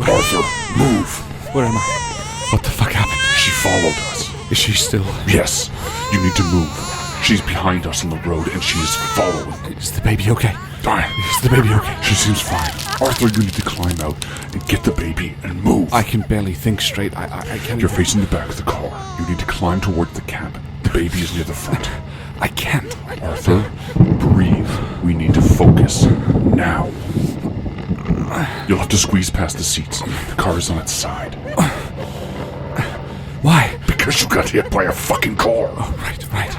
Arthur, move. Where am I? What the fuck happened? She followed us. Is she still... Yes, you need to move. She's behind us on the road and she is following. Is the baby okay? Is the baby okay? She seems fine. Arthur, you need to climb out and get the baby and move. I can barely think straight. I can't... You're facing the back of the car. You need to climb toward the cabin. The baby is near the front. I can't. Arthur, breathe. We need to focus. Now. You'll have to squeeze past the seats. The car is on its side. Why? Because you got hit by a fucking car. Oh, right.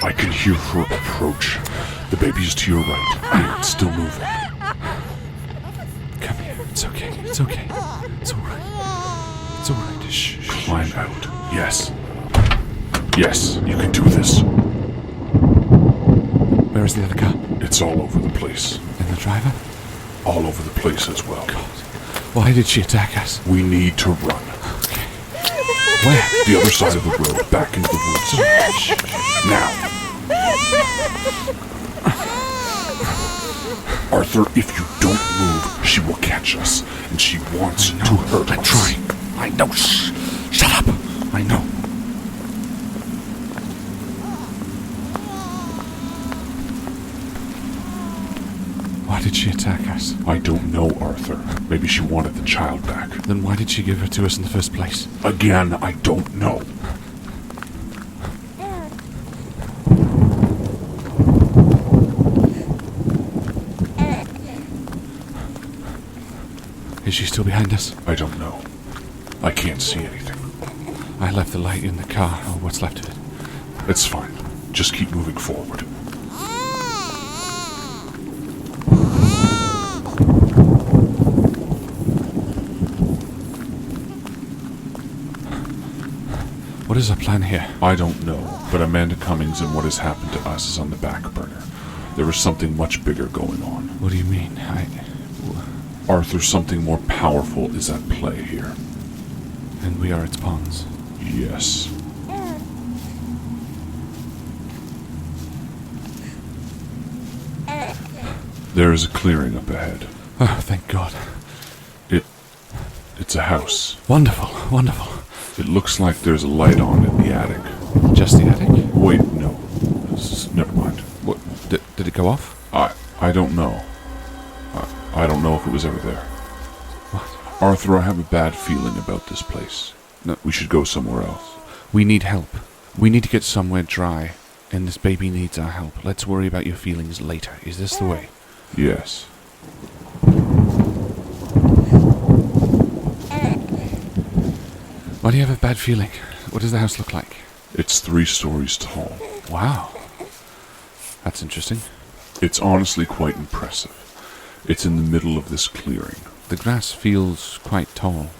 I can hear her approach. The baby is to your right. It's still moving. Come here. It's okay. It's alright. Shh. Climb out. Yes. Yes, you can do this. Where is the other car? It's all over the place. And the driver? All over the place as well. God. Why did she attack us? We need to run. Okay. Where? The other side of the road, back into the woods. Now. Arthur, if you don't move, she will catch us, and she wants to hurt us. I'm trying. I know. Shut up. I know. Why did she attack us? I don't know, Arthur. Maybe she wanted the child back. Then why did she give her to us in the first place? Again, I don't know. Is she still behind us? I don't know. I can't see anything. I left the light in the car, or what's left of it. It's fine. Just keep moving forward. What is our plan here? I don't know, but Amanda Cummings and what has happened to us is on the back burner. There is something much bigger going on. What do you mean? Arthur, something more powerful is at play here. And we are its pawns. Yes. There is a clearing up ahead. Oh, thank God. It's a house. Wonderful. It looks like there's a light on in the attic. Just the attic? Wait, no. Never mind. What? Did it go off? I don't know. I don't know if it was ever there. What? Arthur, I have a bad feeling about this place. No, we should go somewhere else. We need help. We need to get somewhere dry, and this baby needs our help. Let's worry about your feelings later. Is this the way? Yes. Why do you have a bad feeling? What does the house look like? It's 3 stories tall. Wow. That's interesting. It's honestly quite impressive. It's in the middle of this clearing. The grass feels quite tall.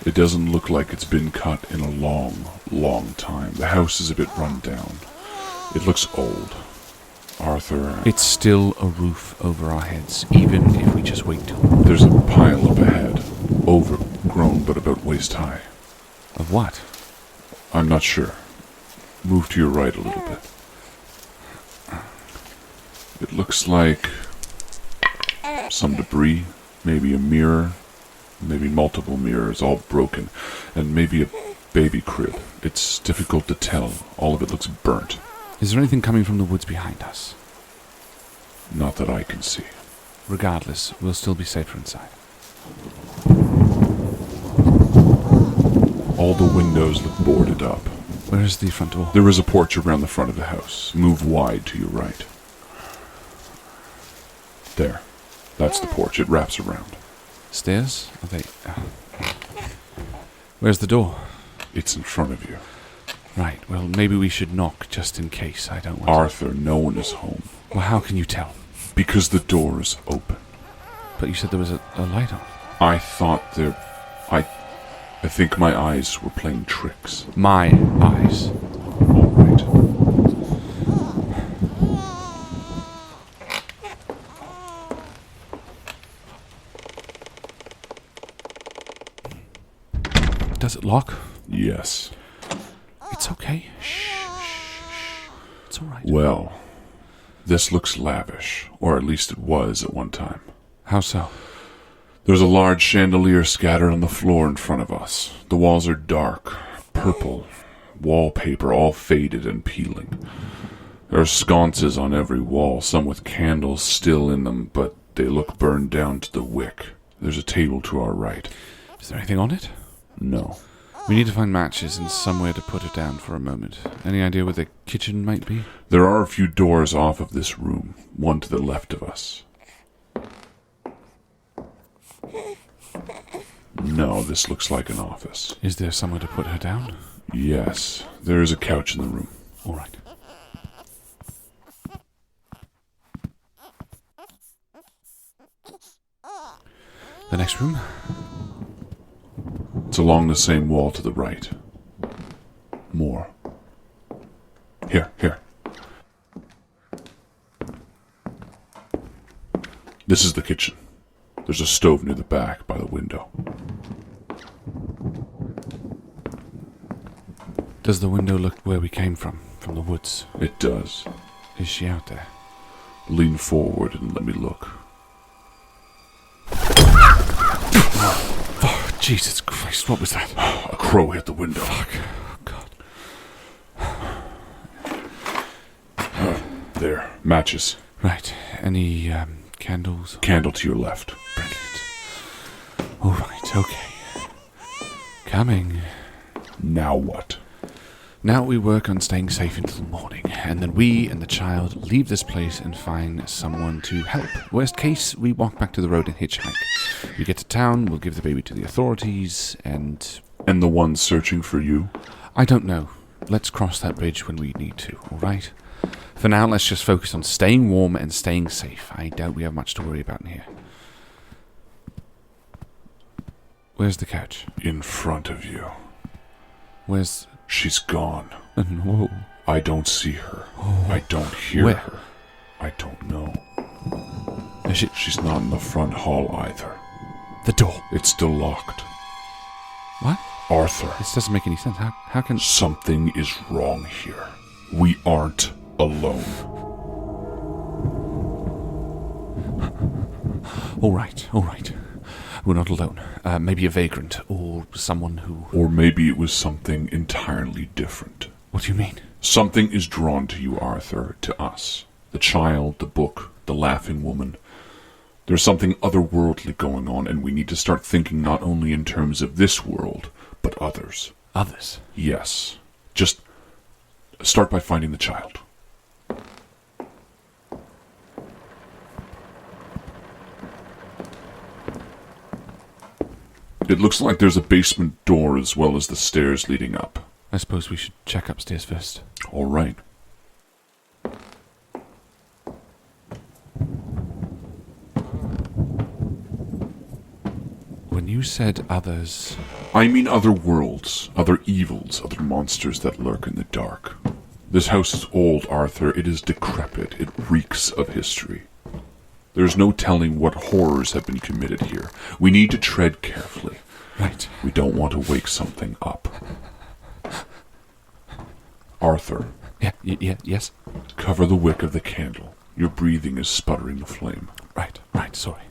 It doesn't look like it's been cut in a long time. The house is a bit run down. It looks old. Arthur... It's still a roof over our heads, even if we just wait till... There's a pile up ahead. Overgrown, but about waist high. Of what? I'm not sure. Move to your right a little bit. It looks like some debris, maybe a mirror, maybe multiple mirrors, all broken, and maybe a baby crib. It's difficult to tell. All of it looks burnt. Is there anything coming from the woods behind us? Not that I can see. Regardless, we'll still be safer inside. All the windows look boarded up. Where is the front door? There is a porch around the front of the house. Move wide to your right. There. That's the porch. It wraps around. Stairs? Are they... Where's the door? It's in front of you. Right, well, maybe we should knock just in case. I don't want Arthur, no one is home. Well, how can you tell? Because the door is open. But you said there was a light on. I thought there... I think my eyes were playing tricks. My eyes. All right. Does it lock? Yes. It's okay. Shh. It's all right. Well, this looks lavish, or at least it was at one time. How so? There's a large chandelier scattered on the floor in front of us. The walls are dark, purple, wallpaper all faded and peeling. There are sconces on every wall, some with candles still in them, but they look burned down to the wick. There's a table to our right. Is there anything on it? No. We need to find matches and somewhere to put it down for a moment. Any idea where the kitchen might be? There are a few doors off of this room, one to the left of us. No, this looks like an office. Is there somewhere to put her down? Yes, there is a couch in the room. All right. The next room? It's along the same wall to the right. More. Here. This is the kitchen. There's a stove near the back by the window. Does the window look where we came from the woods? It does. Is she out there? Lean forward and let me look. Oh, Jesus Christ, what was that? A crow hit the window. Fuck. Oh, God. There. Matches. Right. Any, candles? Candle to your left. Brilliant. All right, okay. Coming. Now what? Now we work on staying safe until morning, and then we and the child leave this place and find someone to help. Worst case, we walk back to the road and hitchhike. We get to town, we'll give the baby to the authorities, and... And the one searching for you? I don't know. Let's cross that bridge when we need to, alright? For now, let's just focus on staying warm and staying safe. I doubt we have much to worry about in here. Where's the couch? In front of you. Where's... She's gone. Whoa. I don't see her. I don't hear Where? her. I don't know. Is she... She's not in the front hall either. The door. It's still locked. What? Arthur. This doesn't make any sense. How can... Something is wrong here. We aren't alone. All right. We're not alone. Maybe a vagrant, or someone who... Or maybe it was something entirely different. What do you mean? Something is drawn to you, Arthur, to us. The child, the book, the laughing woman. There's something otherworldly going on, and we need to start thinking not only in terms of this world, but others. Others? Yes. Just start by finding the child. It looks like there's a basement door as well as the stairs leading up. I suppose we should check upstairs first. All right. When you said others... I mean other worlds, other evils, other monsters that lurk in the dark. This house is old, Arthur. It is decrepit. It reeks of history. There's no telling what horrors have been committed here. We need to tread carefully. Right. We don't want to wake something up. Arthur. Yes? Cover the wick of the candle. Your breathing is sputtering the flame. Right, sorry.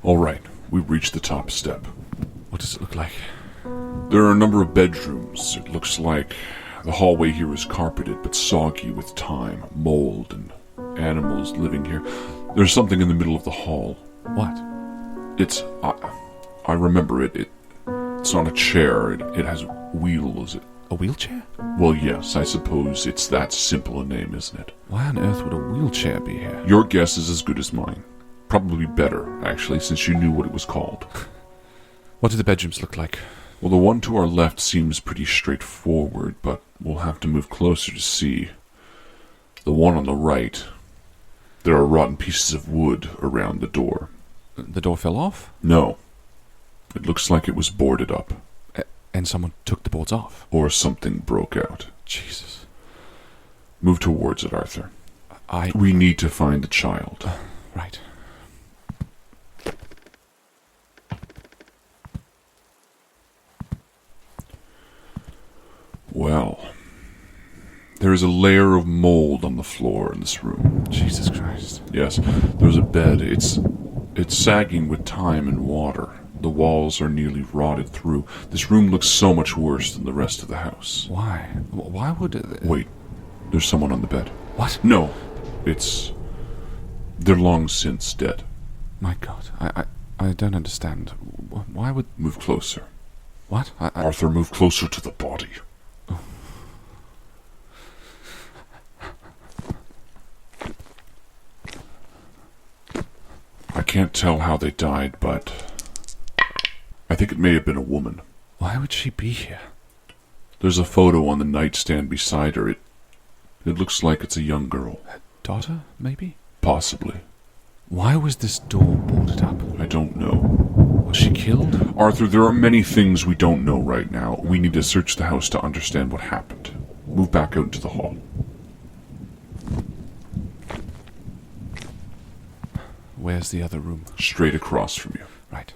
All right, we've reached the top step. What does it look like? There are a number of bedrooms. It looks like the hallway here is carpeted but soggy with time, mold, and animals living here. There's something in the middle of the hall. What? It's... I remember it. It's not a chair. It has wheels. A wheelchair? Well, yes, I suppose it's that simple a name, isn't it? Why on earth would a wheelchair be here? Your guess is as good as mine. Probably better, actually, since you knew what it was called. What do the bedrooms look like? Well, the one to our left seems pretty straightforward, but we'll have to move closer to see. The one on the right, there are rotten pieces of wood around the door. The door fell off? No. It looks like it was boarded up. And someone took the boards off? Or something broke out. Jesus. Move towards it, Arthur. I... We need to find the child. Right. Well, There is a layer of mold on the floor in this room. Jesus Christ. Yes, there's a bed. It's sagging with time and water. The walls are nearly rotted through. This room looks so much worse than the rest of the house. Why? Why would it... Wait, there's someone on the bed. What? No, they're long since dead. My God, I don't understand. Why would... Move closer. What? Arthur, move closer to the body. Oh. I can't tell how they died, but I think it may have been a woman. Why would she be here? There's a photo on the nightstand beside her. It looks like it's a young girl. Her daughter, maybe? Possibly. Why was this door boarded up? I don't know. Was she killed? Arthur, there are many things we don't know right now. We need to search the house to understand what happened. Move back out into the hall. Where's the other room? Straight across from you. Right.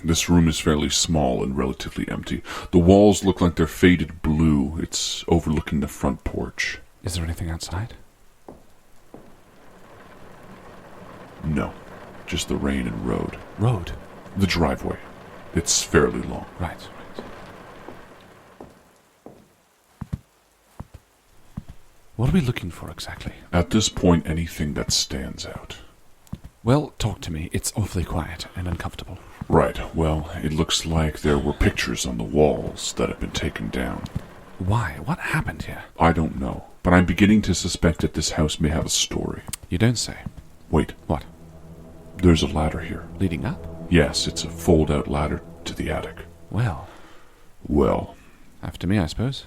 This room is fairly small and relatively empty. The walls look like they're faded blue. It's overlooking the front porch. Is there anything outside? No, just the rain and road. Road? The driveway. It's fairly long. Right. What are we looking for exactly? At this point, anything that stands out. Well, talk to me. It's awfully quiet and uncomfortable. Right, well, it looks like there were pictures on the walls that have been taken down. Why? What happened here? I don't know, but I'm beginning to suspect that this house may have a story. You don't say. Wait. What? There's a ladder here. Leading up? Yes, it's a fold-out ladder to the attic. Well. Well. After me, I suppose.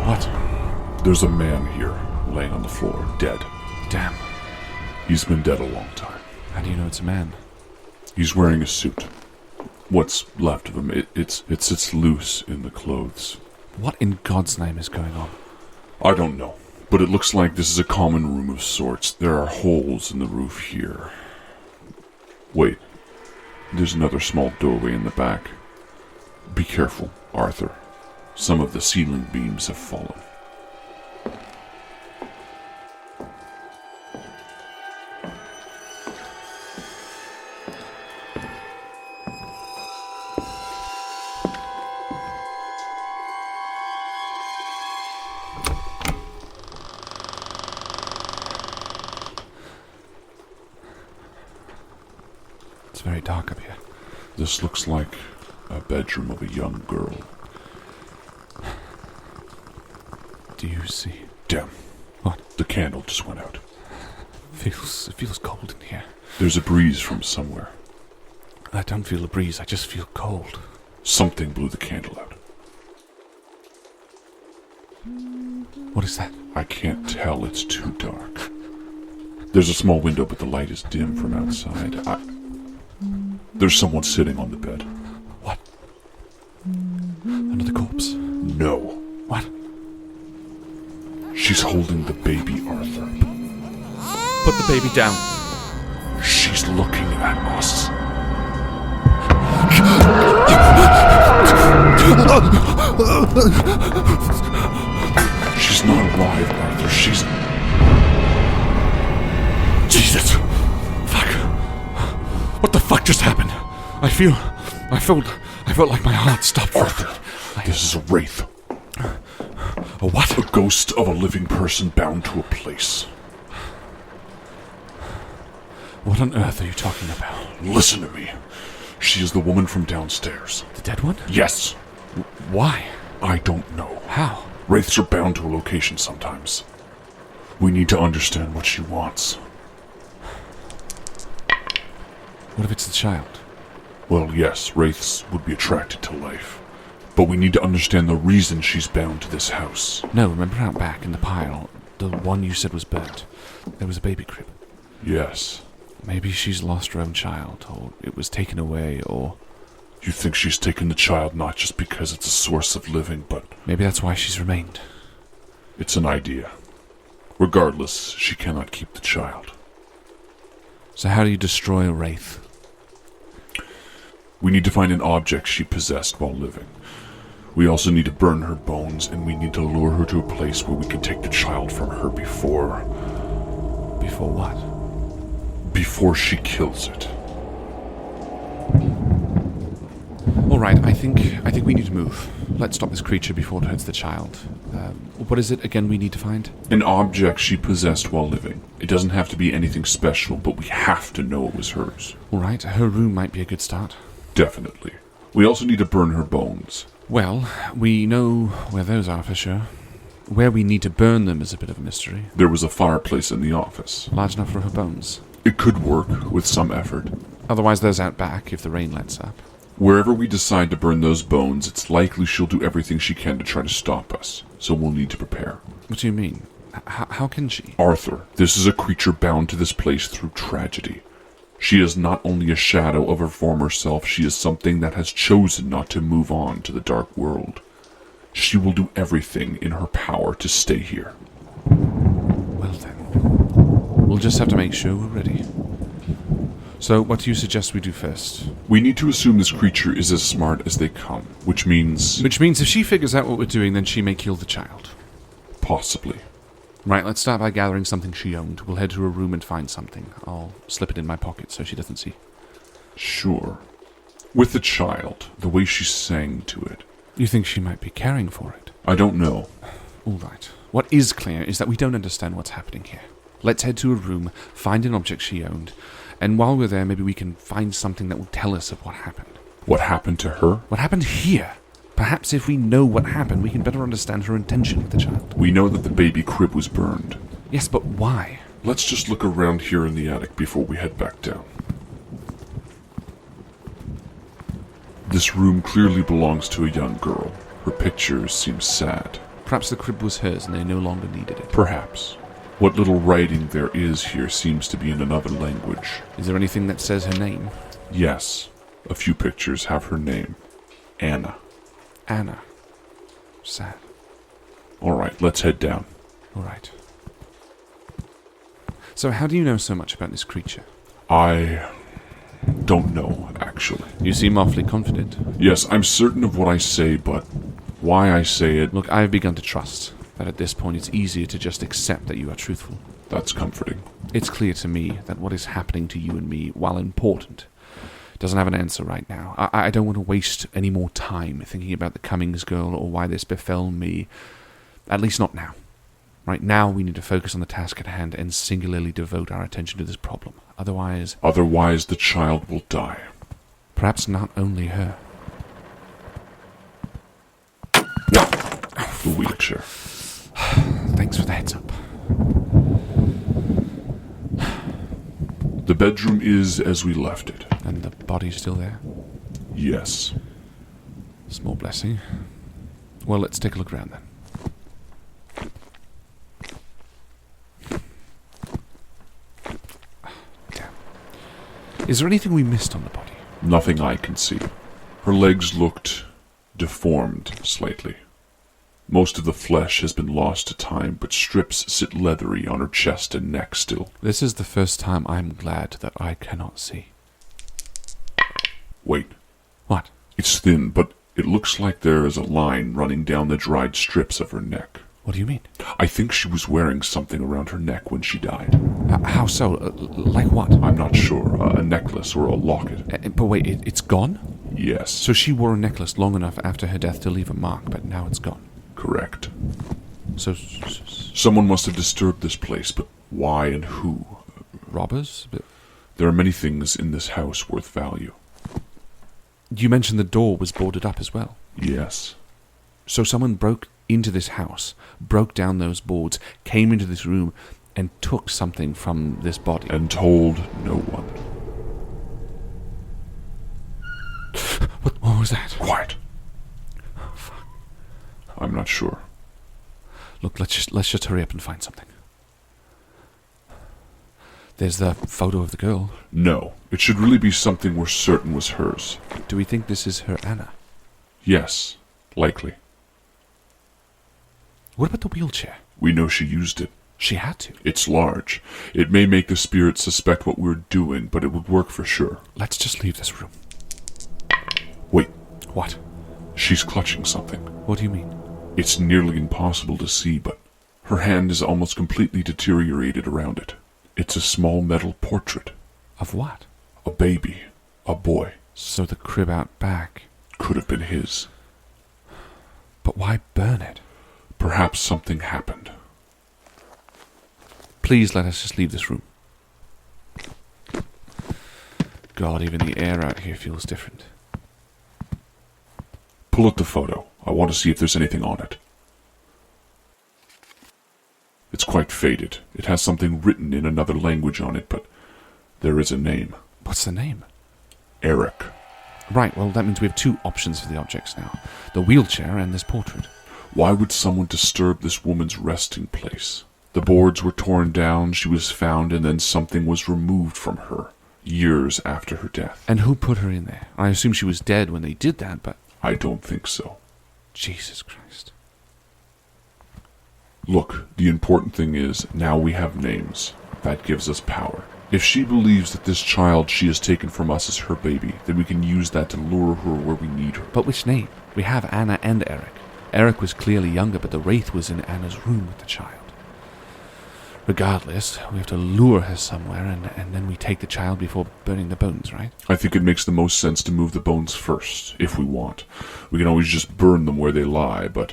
What? There's a man here, laying on the floor, dead. Damn. He's been dead a long time. How do you know it's a man? He's wearing a suit. What's left of him, it sits loose in the clothes. What in God's name is going on? I don't know, but it looks like this is a common room of sorts. There are holes in the roof here. Wait, there's another small doorway in the back. Be careful, Arthur. Some of the ceiling beams have fallen. It's very dark up here. This looks like a bedroom of a young girl. Do you see? Damn. What? The candle just went out. It feels cold in here. There's a breeze from somewhere. I don't feel a breeze, I just feel cold. Something blew the candle out. What is that? I can't tell, it's too dark. There's a small window, but the light is dim from outside. There's someone sitting on the bed. What? Another corpse? No. What? She's holding the baby, Arthur. Put the baby down. She's looking at us. She's not alive, Arthur. She's... Jesus! Fuck. What the fuck just happened? I felt like my heart stopped. Arthur, this is a wraith. A what? A ghost of a living person bound to a place. What on earth are you talking about? Listen to me. She is the woman from downstairs. The dead one? Yes. Why? I don't know. How? Wraiths are bound to a location sometimes. We need to understand what she wants. What if it's the child? Well, yes, wraiths would be attracted to life. But we need to understand the reason she's bound to this house. No, remember out back in the pile, the one you said was burnt? There was a baby crib. Yes. Maybe she's lost her own child, or it was taken away, or... You think she's taken the child not just because it's a source of living, but... Maybe that's why she's remained. It's an idea. Regardless, she cannot keep the child. So how do you destroy a wraith? We need to find an object she possessed while living. We also need to burn her bones, and we need to lure her to a place where we can take the child from her before... Before what? Before she kills it. All right, I think we need to move. Let's stop this creature before it hurts the child. What is it again we need to find? An object she possessed while living. It doesn't have to be anything special, but we have to know it was hers. All right, her room might be a good start. Definitely. We also need to burn her bones. Well, we know where those are for sure. Where we need to burn them is a bit of a mystery. There was a fireplace in the office. Large enough for her bones. It could work, with some effort. Otherwise there's out back if the rain lets up. Wherever we decide to burn those bones, it's likely she'll do everything she can to try to stop us. So we'll need to prepare. What do you mean? How can she? Arthur, this is a creature bound to this place through tragedy. She is not only a shadow of her former self, she is something that has chosen not to move on to the dark world. She will do everything in her power to stay here. Well then, we'll just have to make sure we're ready. So, what do you suggest we do first? We need to assume this creature is as smart as they come, which means... Which means if she figures out what we're doing, then she may kill the child. Possibly. Right, let's start by gathering something she owned. We'll head to her room and find something. I'll slip it in my pocket so she doesn't see. Sure. With the child, the way she sang to it... You think she might be caring for it? I don't know. All right. What is clear is that we don't understand what's happening here. Let's head to her room, find an object she owned, and while we're there, maybe we can find something that will tell us of what happened. What happened to her? What happened here? Perhaps if we know what happened, we can better understand her intention with the child. We know that the baby crib was burned. Yes, but why? Let's just look around here in the attic before we head back down. This room clearly belongs to a young girl. Her pictures seem sad. Perhaps the crib was hers and they no longer needed it. Perhaps. What little writing there is here seems to be in another language. Is there anything that says her name? Yes. A few pictures have her name. Anna. Anna. Sad. All right, let's head down. All right. So how do you know so much about this creature? I don't know, actually. You seem awfully confident. Yes, I'm certain of what I say, but why I say it... Look, I've begun to trust that at this point it's easier to just accept that you are truthful. That's comforting. It's clear to me that what is happening to you and me, while important, doesn't have an answer right now. I don't want to waste any more time thinking about the Cummings girl or why this befell me. At least not now. Right now we need to focus on the task at hand and singularly devote our attention to this problem. Otherwise, the child will die. Perhaps not only her. The wheelchair. Thanks for the heads up. The bedroom is as we left it. And the body's still there? Yes. Small blessing. Well, let's take a look around then. Damn. Is there anything we missed on the body? Nothing I can see. Her legs looked deformed slightly. Most of the flesh has been lost to time, but strips sit leathery on her chest and neck still. This is the first time I'm glad that I cannot see. Wait. What? It's thin, but it looks like there is a line running down the dried strips of her neck. What do you mean? I think she was wearing something around her neck when she died. How so? Like what? I'm not sure. A necklace or a locket. But wait, it's gone? Yes. So she wore a necklace long enough after her death to leave a mark, but now it's gone. Correct. So... Someone must have disturbed this place, but why and who? Robbers? But there are many things in this house worth value. you mentioned the door was boarded up as well. Yes. So someone broke into this house, broke down those boards, came into this room, and took something from this body. And told no one. What was that? Quiet. Oh, fuck. I'm not sure. Look, let's just hurry up and find something. There's the photo of the girl. No, it should really be something we're certain was hers. Do we think this is her Anna? Yes, likely. What about the wheelchair? We know she used it. She had to. It's large. It may make the spirits suspect what we're doing, but it would work for sure. Let's just leave this room. Wait, What? she's clutching something. What do you mean? It's nearly impossible to see, but her hand is almost completely deteriorated around it. It's a small metal portrait. Of what? A baby. A boy. So the crib out back. Could have been his. But why burn it? Perhaps something happened. Please let us just leave this room. God, even the air out here feels different. Pull up the photo. I want to see if there's anything on it. It's quite faded. It has something written in another language on it, but there is a name. What's the name? Eric. Right, well, that means we have two options for the objects now. The wheelchair and this portrait. Why would someone disturb this woman's resting place? The boards were torn down, she was found, and then something was removed from her, years after her death. And who put her in there? I assume she was dead when they did that, but... I don't think so. Jesus Christ. Look, the important thing is, now we have names. That gives us power. If she believes that this child she has taken from us is her baby, then we can use that to lure her where we need her. But which name? We have Anna and Eric. Eric was clearly younger, but the wraith was in Anna's room with the child. Regardless, we have to lure her somewhere, and then we take the child before burning the bones, right? I think it makes the most sense to move the bones first, if we want. We can always just burn them where they lie, but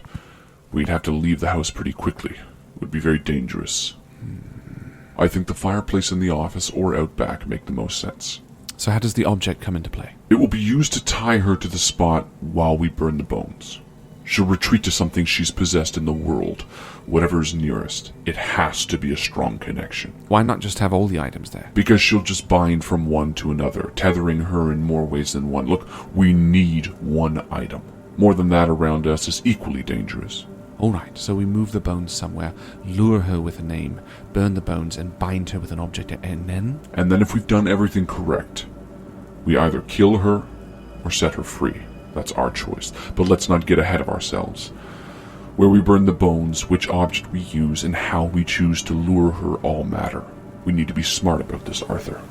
we'd have to leave the house pretty quickly. It would be very dangerous. I think the fireplace in the office or out back make the most sense. So how does the object come into play? It will be used to tie her to the spot while we burn the bones. She'll retreat to something she's possessed in the world, whatever's nearest. It has to be a strong connection. Why not just have all the items there? Because she'll just bind from one to another, tethering her in more ways than one. Look, we need one item. More than that around us is equally dangerous. Alright, so we move the bones somewhere, lure her with a name, burn the bones, and bind her with an object, and then? And then if we've done everything correct, we either kill her or set her free. That's our choice. But let's not get ahead of ourselves. Where we burn the bones, which object we use, and how we choose to lure her all matter. We need to be smart about this, Arthur.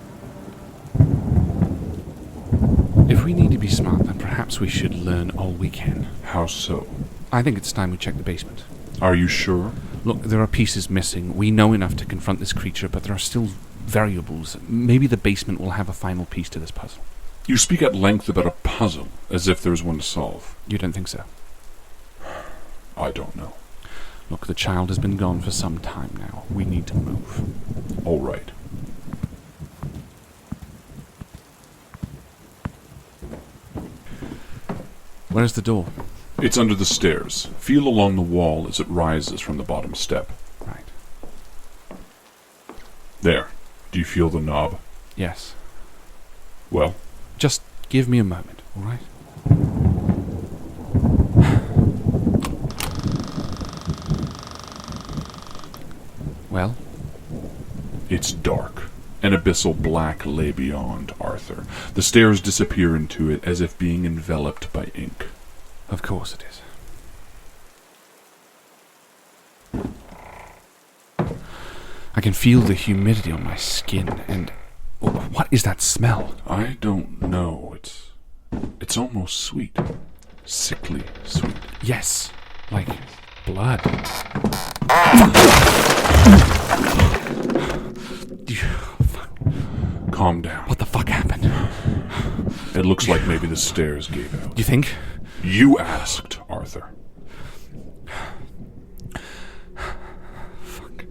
If we need to be smart, then perhaps we should learn all we can. How so? I think it's time we check the basement. Are you sure? Look, there are pieces missing. We know enough to confront this creature, but there are still variables. Maybe the basement will have a final piece to this puzzle. You speak at length about a puzzle, as if there's one to solve. You don't think so? I don't know. Look, the child has been gone for some time now. We need to move. All right. Where's the door? It's under the stairs. Feel along the wall as it rises from the bottom step. Right. There. Do you feel the knob? Yes. Well? Just give me a moment, all right? Well? It's dark. An abyssal black lay beyond, Arthur. The stairs disappear into it as if being enveloped by ink. Of course it is. I can feel the humidity on my skin, and... what is that smell? I don't know. It's almost sweet. Sickly sweet. Yes, like blood. Calm down. What the fuck happened? It looks like maybe the stairs gave out. You think? You asked, Arthur. Fuck.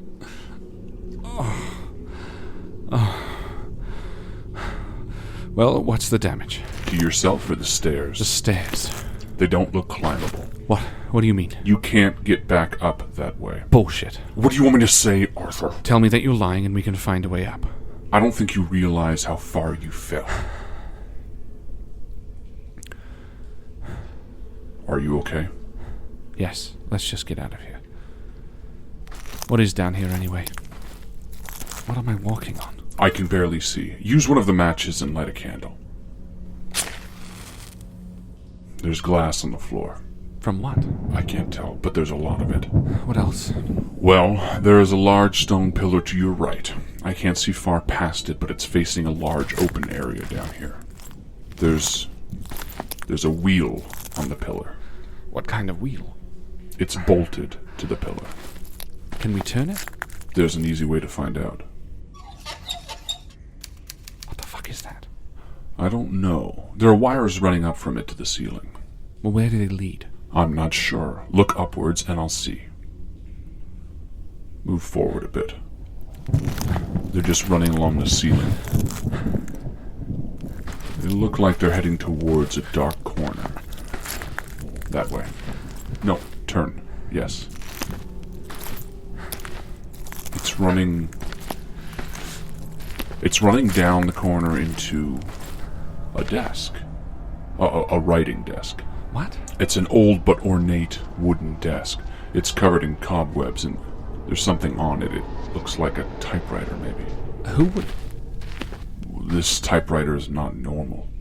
Well, what's the damage? To yourself or the stairs? The stairs. They don't look climbable. What? What do you mean? You can't get back up that way. Bullshit. What do you want me to say, Arthur? Tell me that you're lying and we can find a way up. I don't think you realize how far you fell. Are you okay? Yes, let's just get out of here. What is down here anyway? What am I walking on? I can barely see. Use one of the matches and light a candle. There's glass on the floor. From what? I can't tell, but there's a lot of it. What else? Well, there is a large stone pillar to your right. I can't see far past it, but it's facing a large open area down here. There's a wheel on the pillar. What kind of wheel? It's bolted to the pillar. Can we turn it? There's an easy way to find out. What the fuck is that? I don't know. There are wires running up from it to the ceiling. Well, where do they lead? I'm not sure. Look upwards and I'll see. Move forward a bit. They're just running along the ceiling. They look like they're heading towards a dark corner. That way. No, turn. Yes. It's running down the corner into a desk. A writing desk. What? It's an old but ornate wooden desk. It's covered in cobwebs and there's something on it. It looks like a typewriter, maybe. Who would... This typewriter is not normal.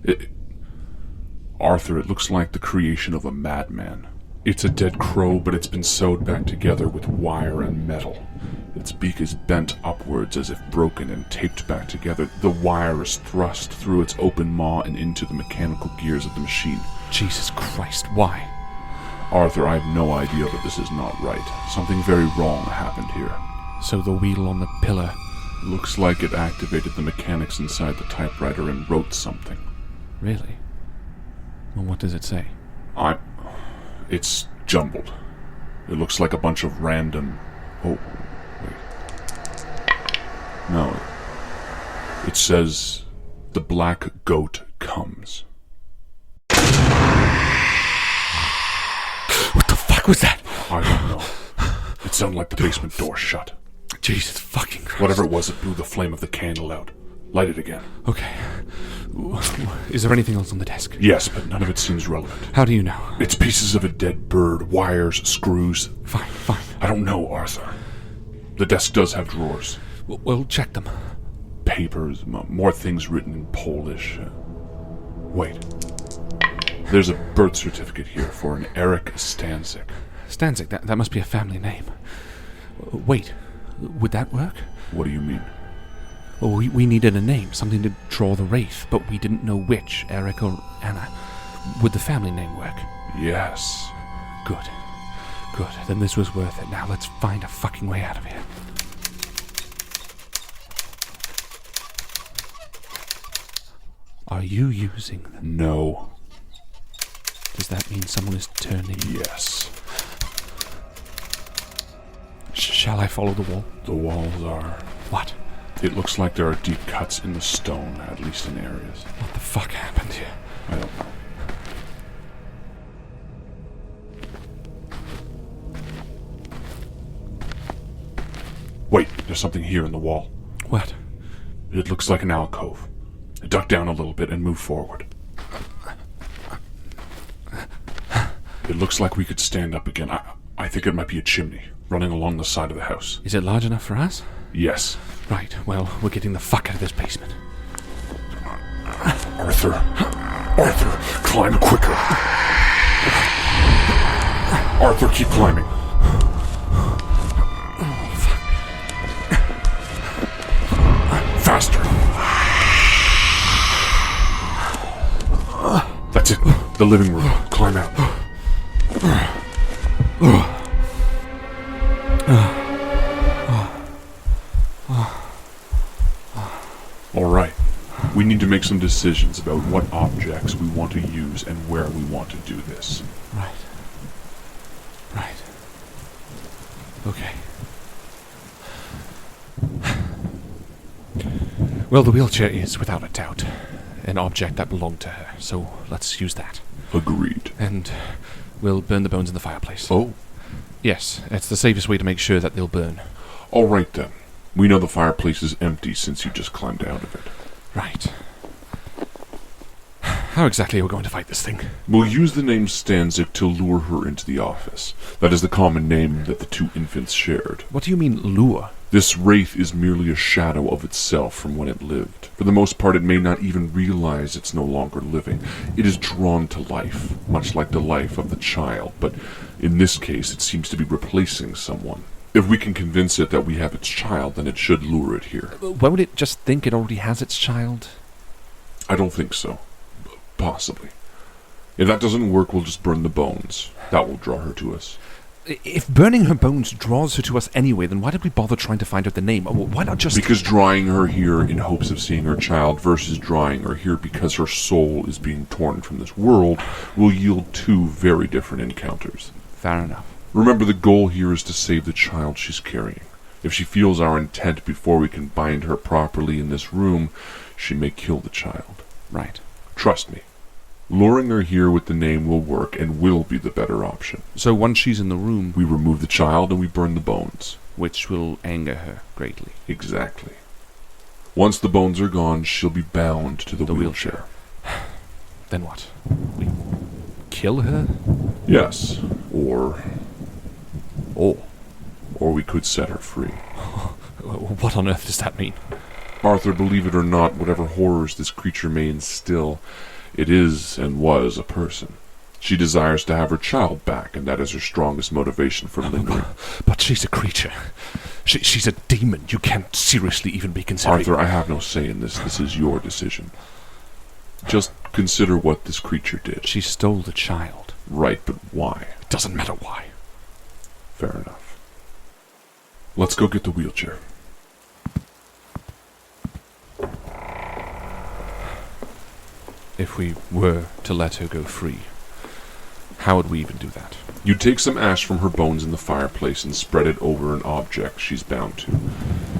Arthur, it looks like the creation of a madman. It's a dead crow, but it's been sewed back together with wire and metal. Its beak is bent upwards as if broken and taped back together. The wire is thrust through its open maw and into the mechanical gears of the machine. Jesus Christ, why? Arthur, I have no idea, but this is not right. Something very wrong happened here. So the wheel on the pillar... Looks like it activated the mechanics inside the typewriter and wrote something. Really? Well, what does it say? It's jumbled. It looks like a bunch of random... Oh, wait. No. It says, "The black goat comes." What the fuck was that? I don't know. It sounded like the basement door shut. Jesus fucking Christ. Whatever it was, it blew the flame of the candle out. Light it again. Okay. Is there anything else on the desk? Yes, but none of it seems relevant. How do you know? It's pieces of a dead bird, wires, screws. Fine. I don't know, Arthur. The desk does have drawers. We'll check them. Papers, more things written in Polish. Wait. There's a birth certificate here for an Eric Stanzik. Stanzik, that must be a family name. Wait, would that work? What do you mean? Well, we needed a name, something to draw the wraith, but we didn't know which, Eric or Anna. Would the family name work? Yes. Good. Then this was worth it. Now let's find a fucking way out of here. Are you using them? No. Does that mean someone is turning? Yes. Shall I follow the wall? The walls are... What? It looks like there are deep cuts in the stone, at least in areas. What the fuck happened here? I don't know. Wait, there's something here in the wall. What? It looks like an alcove. Duck down a little bit and move forward. It looks like we could stand up again. I think it might be a chimney running along the side of the house. Is it large enough for us? Yes. Right, well, we're getting the fuck out of this basement. Arthur, climb quicker. Arthur, keep climbing. Faster. That's it. The living room. Climb out. All right. We need to make some decisions about what objects we want to use and where we want to do this. Right. Okay. Well, the wheelchair is, without a doubt, an object that belonged to her, so let's use that. Agreed. And we'll burn the bones in the fireplace. Oh? Yes, it's the safest way to make sure that they'll burn. All right, then. We know the fireplace is empty since you just climbed out of it. Right. How exactly are we going to fight this thing? We'll use the name Stanzik to lure her into the office. That is the common name that the two infants shared. What do you mean, lure? This wraith is merely a shadow of itself from when it lived. For the most part, it may not even realize it's no longer living. It is drawn to life, much like the life of the child, but in this case, it seems to be replacing someone. If we can convince it that we have its child, then it should lure it here. Won't it just think it already has its child? I don't think so. Possibly. If that doesn't work, we'll just burn the bones. That will draw her to us. If burning her bones draws her to us anyway, then why did we bother trying to find out the name? Why not just... Because drawing her here in hopes of seeing her child versus drawing her here because her soul is being torn from this world will yield two very different encounters. Fair enough. Remember, the goal here is to save the child she's carrying. If she feels our intent before we can bind her properly in this room, she may kill the child. Right. Trust me. Luring her here with the name will work and will be the better option. So once she's in the room... We remove the child and we burn the bones. Which will anger her greatly. Exactly. Once the bones are gone, she'll be bound to the wheelchair. Then what? We kill her? Yes. Or we could set her free. What on earth does that mean? Arthur, believe it or not, whatever horrors this creature may instill, it is and was a person. She desires to have her child back, and that is her strongest motivation for lingering. But she's a creature. She's a demon. You can't seriously even be considering... Arthur, I have no say in this. This is your decision. Just consider what this creature did. She stole the child. Right, but why? It doesn't matter why. Fair enough. Let's go get the wheelchair. If we were to let her go free, how would we even do that? You take some ash from her bones in the fireplace and spread it over an object she's bound to.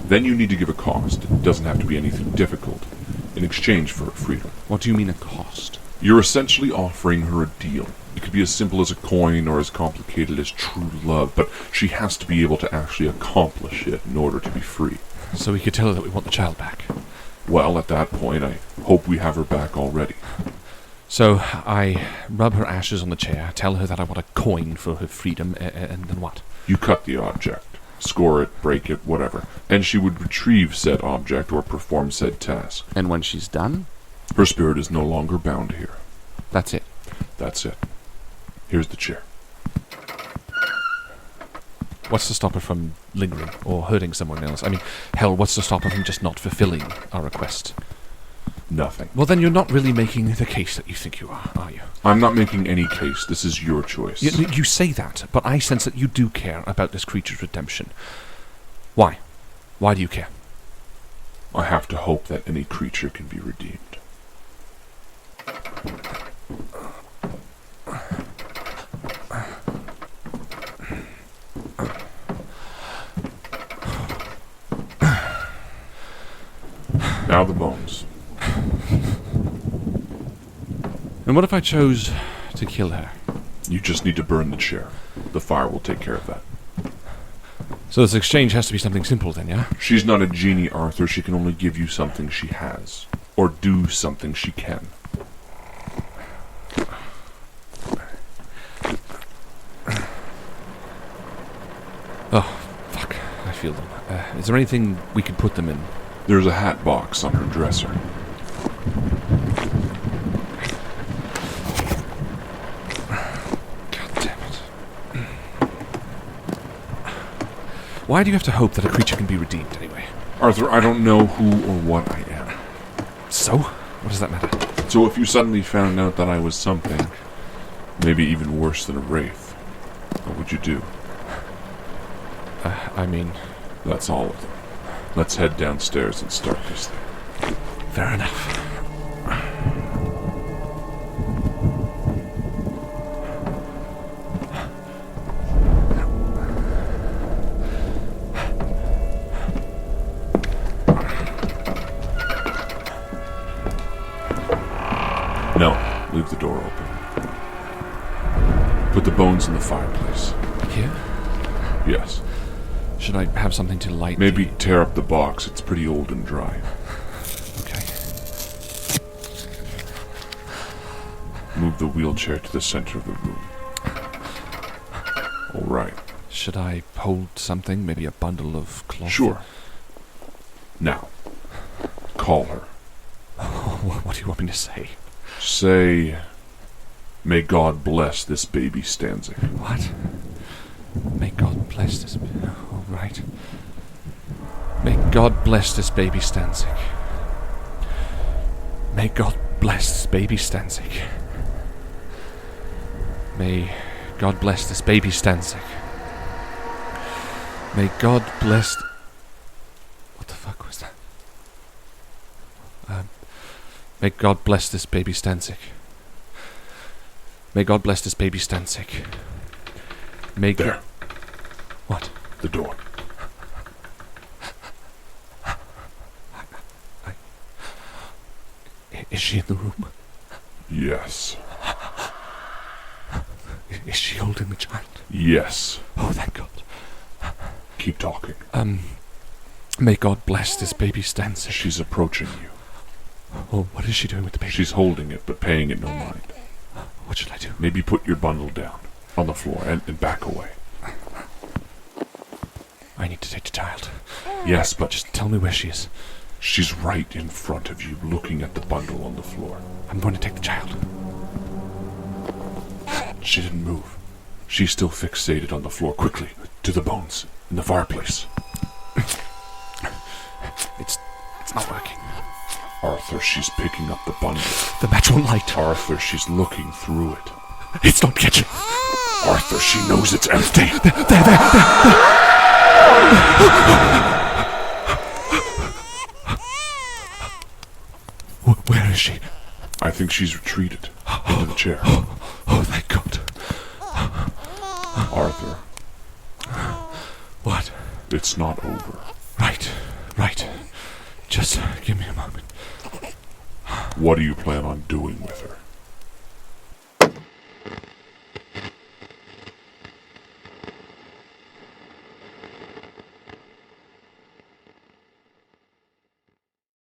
Then you need to give a cost. It doesn't have to be anything difficult. In exchange for her freedom. What do you mean a cost? You're essentially offering her a deal. It could be as simple as a coin or as complicated as true love, but she has to be able to actually accomplish it in order to be free. So we could tell her that we want the child back. Well, at that point, I hope we have her back already. So I rub her ashes on the chair, tell her that I want a coin for her freedom, and then what? You cut the object. Score it, break it, whatever. And she would retrieve said object or perform said task. And when she's done? Her spirit is no longer bound here. That's it. That's it. Here's the chair. What's to stop her from lingering or hurting someone else? I mean, hell, what's to stop her from just not fulfilling our request? Nothing. Well, then you're not really making the case that you think you are you? I'm not making any case. This is your choice. You say that, but I sense that you do care about this creature's redemption. Why? Why do you care? I have to hope that any creature can be redeemed. Now the bones. And what if I chose to kill her? You just need to burn the chair. The fire will take care of that. So this exchange has to be something simple then, yeah? She's not a genie, Arthur. She can only give you something she has. Or do something she can. Oh, fuck. I feel them. Is there anything we could put them in? There's a hat box on her dresser. God damn it. Why do you have to hope that a creature can be redeemed anyway? Arthur, I don't know who or what I am. So? What does that matter? So if you suddenly found out that I was something, maybe even worse than a wraith, what would you do? I mean... That's all of them. Let's head downstairs and start this thing. Fair enough. No, leave the door open. Put the bones in the fireplace. Here? Yes. Should I have something to light? Maybe tear up the box. It's pretty old and dry. Okay. Move the wheelchair to the center of the room. All right. Should I hold something? Maybe a bundle of cloth? Sure. Now, call her. What do you want me to say? Say, may God bless this baby Stanzik. What? May God bless this... Oh, right. May God bless this baby Stanzik. May God bless this baby Stanzik. May God bless this baby Stanzik. May God bless... What the fuck was that? May God bless this baby Stanzik. May God bless this baby Stanzik. May There. What? The door. Is she in the room? Yes. Is she holding the child? Yes. Oh, thank God. Keep talking. May God bless this baby Stanzik. She's approaching you. Oh, what is she doing with the baby? She's holding it, but paying it no mind. What should I do? Maybe put your bundle down on the floor and back away. I need to take the child. Yes, but Just tell me where she is. she's right in front of you, looking at the bundle on the floor. I'm going to take the child. She didn't move. She's still fixated on the floor. Quickly, to the bones, in the fireplace. It's not working. Arthur, she's picking up the bundle. The match won't light. Arthur, she's looking through it. It's not catching. Arthur, she knows it's empty. Where is she? I think she's retreated into the chair. Oh, thank God. Arthur, What? it's not over. Right. Just give me a moment. What do you plan on doing with